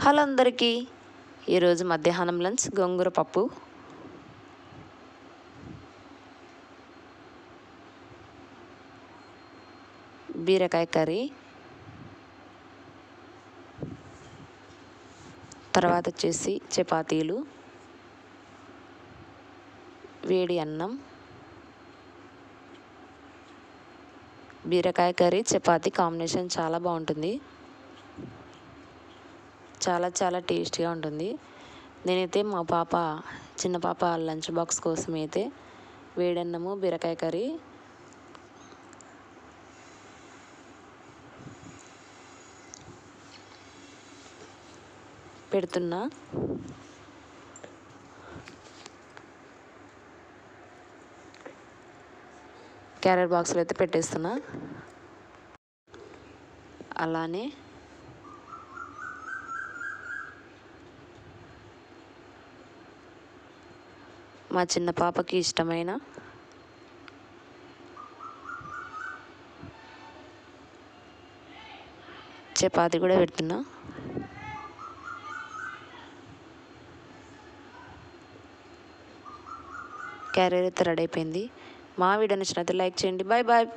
Hello అందరికీ. ఈరోజు మధ్యాహ్నం లంచ్ గోంగూర పప్పు, బీరకాయ కర్రీ, తర్వాత వచ్చేసి చపాతీలు, వేడి అన్నం. బీరకాయ కర్రీ చపాతీ కాంబినేషన్ చాలా బాగుంటుంది, చాలా చాలా టేస్టీగా ఉంటుంది. నేనైతే మా చిన్న పాప లంచ్ బాక్స్ కోసం అయితే వేడన్నము బీరకాయ కర్రీ పెడుతున్నా. క్యారెట్ బాక్స్లో అయితే పెట్టేస్తున్నా. అలానే మా చిన్న పాపకి ఇష్టమైన చపాతీ కూడా పెడుతున్నా. క్యారెట్ అయితే రెడీ అయిపోయింది. మా వీడియో నచ్చినట్లయితే లైక్ చేయండి. Bye bye.